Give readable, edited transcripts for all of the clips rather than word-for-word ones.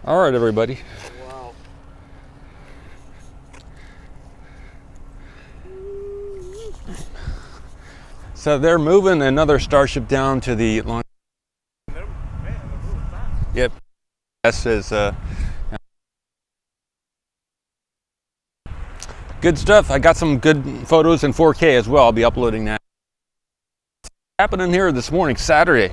All right, everybody. Wow. So they're moving another Starship down to the launch. Yep. This is good stuff. I got some good photos in 4K as well. I'll be uploading that. What's happening here this morning, Saturday?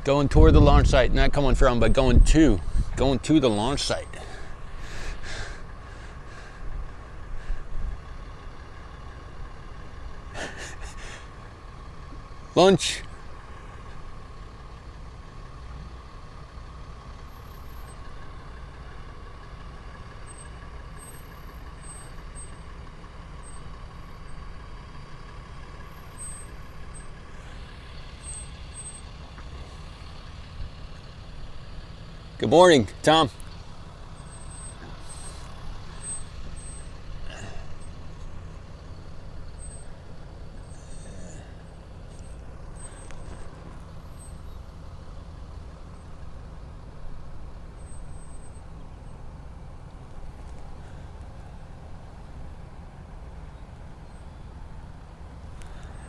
Going toward the launch site, not coming from, but going to the launch site. Lunch. Good morning, Tom.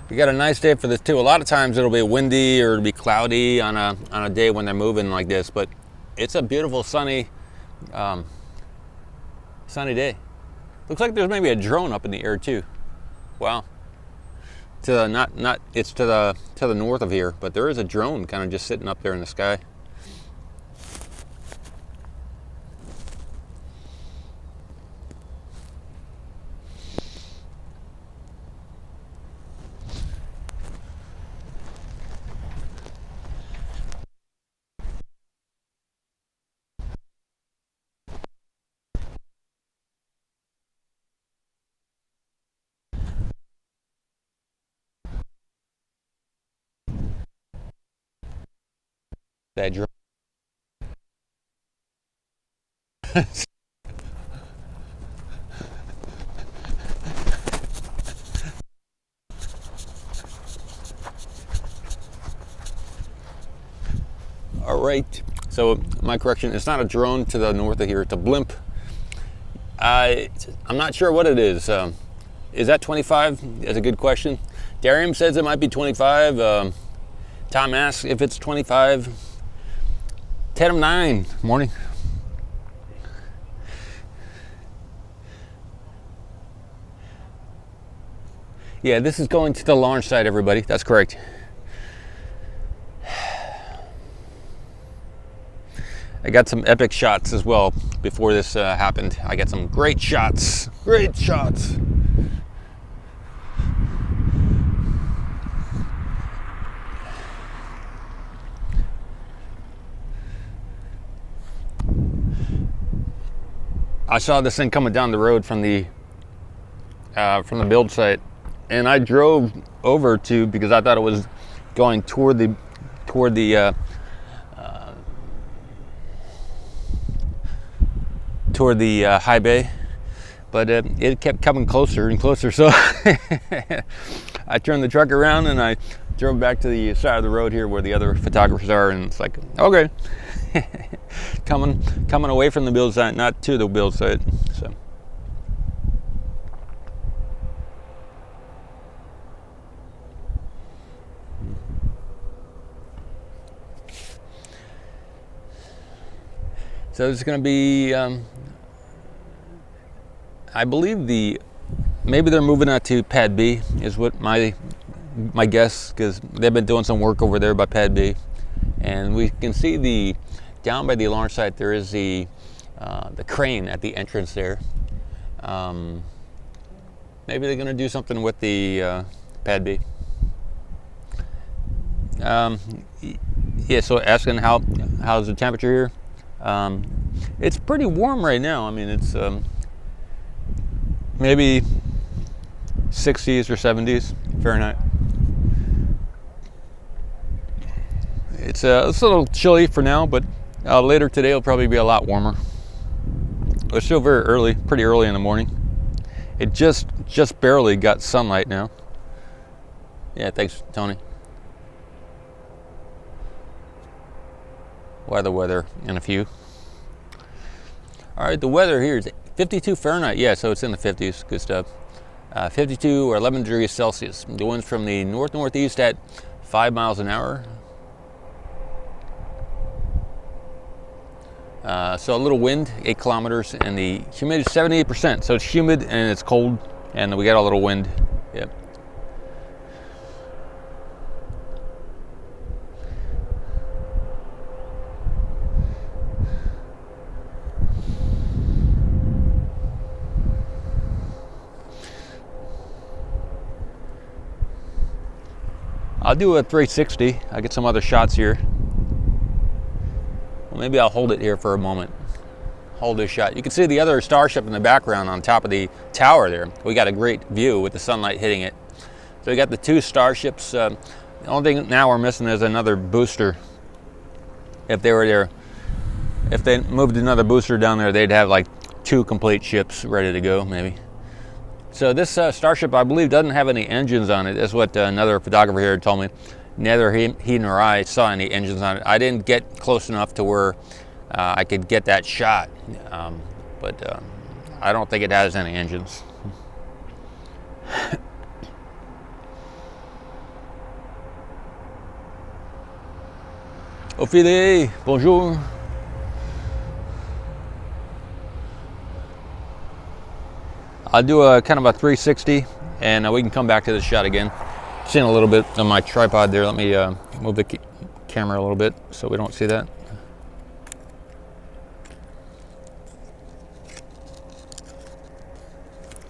We got a nice day for this too. A lot of times it'll be windy or it'll be cloudy on a day when they're moving like this, but it's a beautiful sunny day. Looks like there's maybe a drone up in the air too. Wow. To the, not it's to the north of here, but there is a drone kind of just sitting up there in the sky. That drone. All right, so my correction, it's not a drone to the north of here, it's a blimp. I'm not sure what it is. Is that 25? That's a good question. Darium says it might be 25. Tom asks if it's 25. 10 of 9, morning. Yeah, this is going to the launch site, everybody. That's correct. I got some epic shots as well before this happened. I got some great shots. Great shots. I saw this thing coming down the road from the build site, and I drove over to, because I thought it was going toward the high bay, but it kept coming closer and closer. So I turned the truck around and I drove back to the side of the road here where the other photographers are, and it's like, okay. coming away from the build site, not to the build site. So it's going to be, I believe maybe they're moving out to Pad B is what my guess, because they've been doing some work over there by Pad B, and we can see down by the launch site there is the crane at the entrance there. Maybe they're going to do something with the Pad B. Yeah, so asking how's the temperature here? It's pretty warm right now. I mean, it's maybe 60s or 70s Fahrenheit. It's a little chilly for now, but later today it'll probably be a lot warmer. It's still very early, pretty early in the morning. It just barely got sunlight now. Yeah, thanks, Tony. Weather in a few. All right, the weather here is 52 Fahrenheit. Yeah, so it's in the 50s. Good stuff. 52 or 11 degrees Celsius. The wind's from the north-northeast at 5 miles an hour. So a little wind, 8 kilometers, and the humidity is 78%. So it's humid and it's cold, and we got a little wind. Yep. I'll do a 360. I'll get some other shots here. Well, maybe I'll hold it here for a moment. Hold this shot. You can see the other starship in the background on top of the tower there. We got a great view with the sunlight hitting it. So we got the 2 starships. The only thing now we're missing is another booster. If they were there, if they moved another booster down there, they'd have like 2 complete ships ready to go, maybe. So this starship, I believe, doesn't have any engines on it. That's what another photographer here told me. Neither he nor I saw any engines on it. I didn't get close enough to where I could get that shot, but I don't think it has any engines. Ophélie, bonjour. I'll do a kind of a 360, and we can come back to this shot again. Seeing a little bit on my tripod there. Let me move the camera a little bit so we don't see that.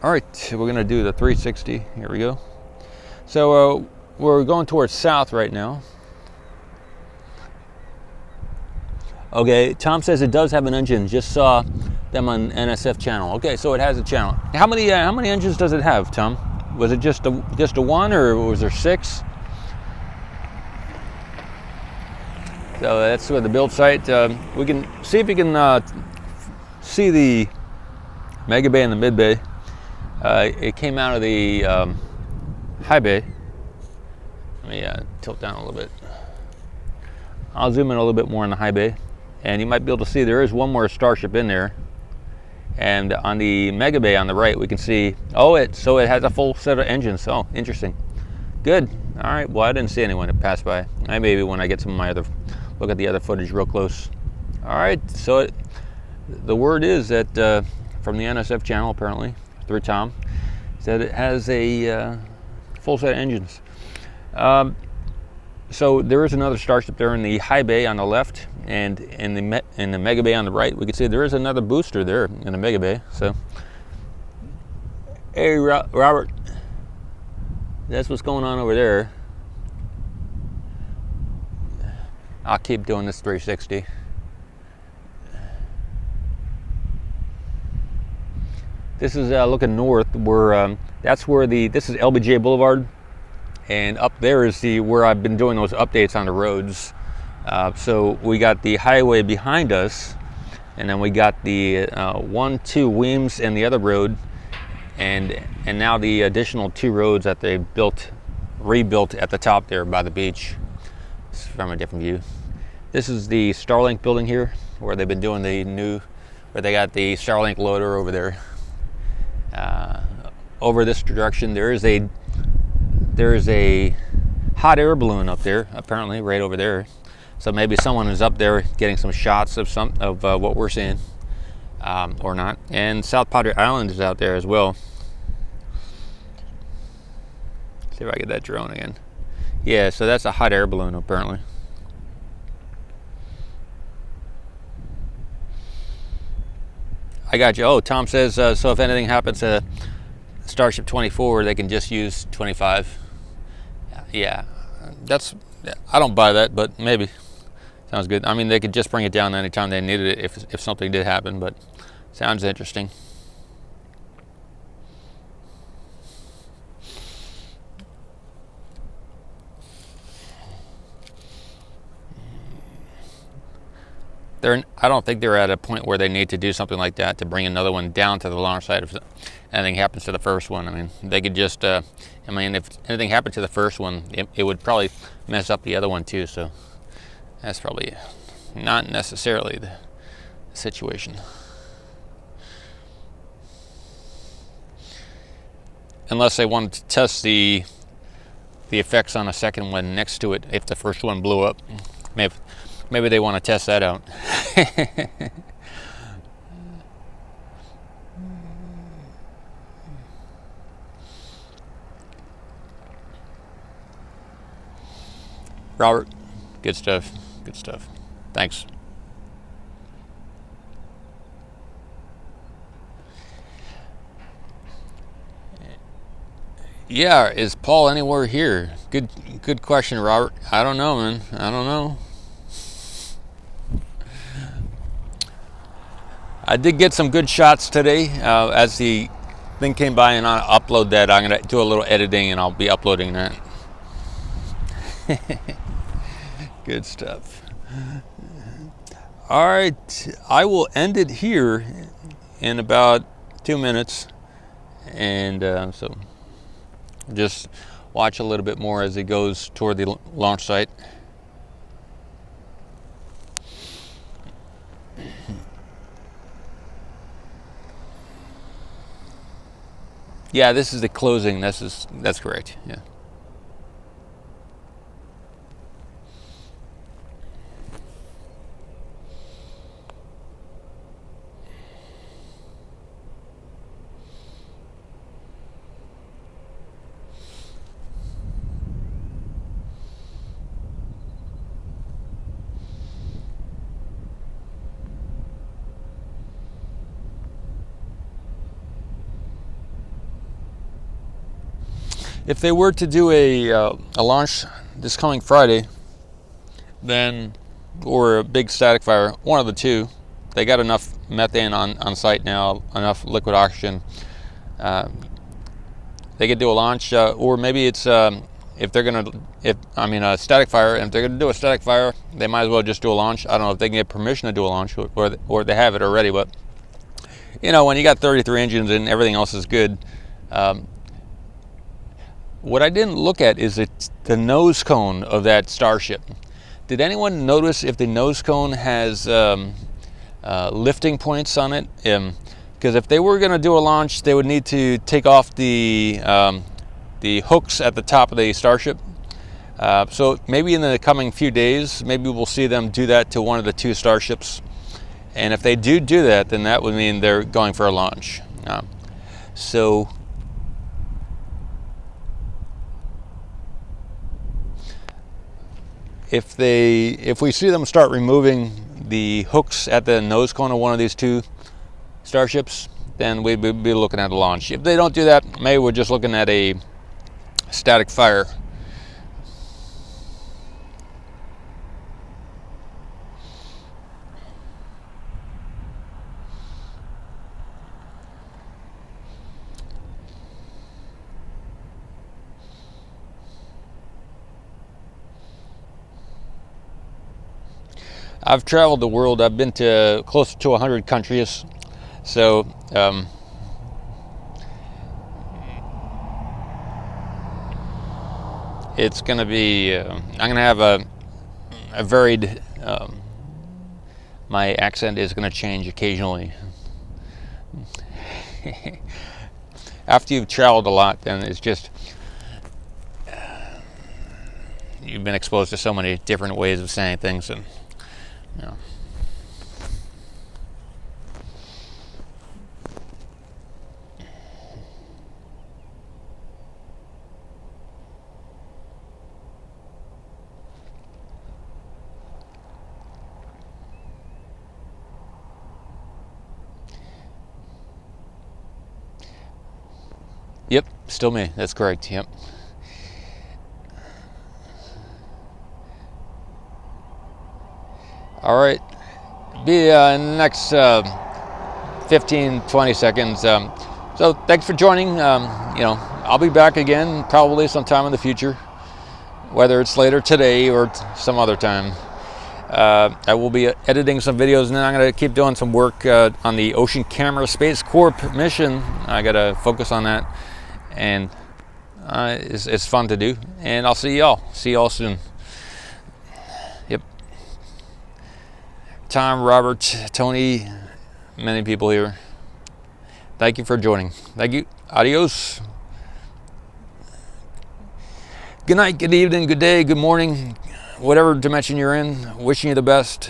All right, we're gonna do the 360. Here we go. So we're going towards south right now. Okay, Tom says it does have an engine. Just saw them on NSF channel. Okay, so it has a channel. How many engines does it have, Tom? Was it just a one, or was there 6? So that's where the build site. We can see if you can see the Mega Bay and the Mid Bay. It came out of the High Bay. Let me tilt down a little bit. I'll zoom in a little bit more on the High Bay, and you might be able to see there is one more starship in there. And on the Mega Bay on the right, we can see, so it has a full set of engines. Oh, interesting. Good. All right. Well, I didn't see anyone that passed by. Maybe when I get some of my other, look at the other footage real close. All right. So the word is that from the NSF channel, apparently, through Tom, said it has a full set of engines. So there is another starship there in the High Bay on the left, and in the Mega Bay on the right. We can see there is another booster there in the Mega Bay. So, hey Robert, that's what's going on over there. I'll keep doing this 360. This is looking north. That's where this is LBJ Boulevard. And up there is where I've been doing those updates on the roads. So we got the highway behind us, and then we got the 1-2 Weems and the other road, and now the additional 2 roads that they rebuilt at the top there by the beach. It's from a different view. This is the Starlink building here, where they've been doing where they got the Starlink loader over there. Over this direction, there is a hot air balloon up there, apparently, right over there. So maybe someone is up there getting some shots of what we're seeing, or not. And South Padre Island is out there as well. See if I get that drone again. Yeah, so that's a hot air balloon, apparently. I got you. Oh, Tom says, so if anything happens to Starship 24, they can just use 25. Yeah, I don't buy that, but maybe. Sounds good. I mean, they could just bring it down anytime they needed it if something did happen, but sounds interesting. I don't think they're at a point where they need to do something like that to bring another one down to the launch site if anything happens to the first one. I mean, they could just, I mean, if anything happened to the first one, it would probably mess up the other one too. So that's probably not necessarily the situation. Unless they wanted to test the effects on a second one next to it if the first one blew up. Maybe they want to test that out. Robert, good stuff. Good stuff. Thanks. Yeah, is Paul anywhere here? Good question, Robert. I don't know, man. I don't know. I did get some good shots today. As the thing came by and I upload that, I'm gonna do a little editing and I'll be uploading that. Good stuff. All right, I will end it here in about 2 minutes, and so just watch a little bit more as it goes toward the launch site. Yeah, this is the closing. That's correct. Yeah. If they were to do a launch this coming Friday, then, or a big static fire, one of the two, they got enough methane on site now, enough liquid oxygen. They could do a launch, or maybe it's if they're gonna, a static fire. And if they're gonna do a static fire, they might as well just do a launch. I don't know if they can get permission to do a launch, or they have it already. But you know, when you got 33 engines and everything else is good. What I didn't look at is the nose cone of that Starship. Did anyone notice if the nose cone has lifting points on it? Because if they were going to do a launch, they would need to take off the hooks at the top of the Starship. So maybe in the coming few days, maybe we'll see them do that to one of the two Starships. And if they do that, then that would mean they're going for a launch. So if we see them start removing the hooks at the nose cone of one of these two Starships, then we'd be looking at a launch. If they don't do that, maybe we're just looking at a static fire. I've traveled the world. I've been to close to 100 countries. So it's going to be, I'm going to have a varied, my accent is going to change occasionally. After you've traveled a lot, then it's just, you've been exposed to so many different ways of saying things, and you know. Yep, still me. That's correct. Yep. All right, be in the next 15-20 seconds. So thanks for joining. You know, I'll be back again probably sometime in the future, whether it's later today or some other time. I will be editing some videos, and then I'm going to keep doing some work on the Ocean Camera Space Corp mission. I got to focus on that, and it's fun to do. And I'll see y'all. See y'all soon. Yep. Tom, Robert, Tony, many people here. Thank you for joining. Thank you. Adios. Good night, good evening, good day, good morning, whatever dimension you're in. Wishing you the best.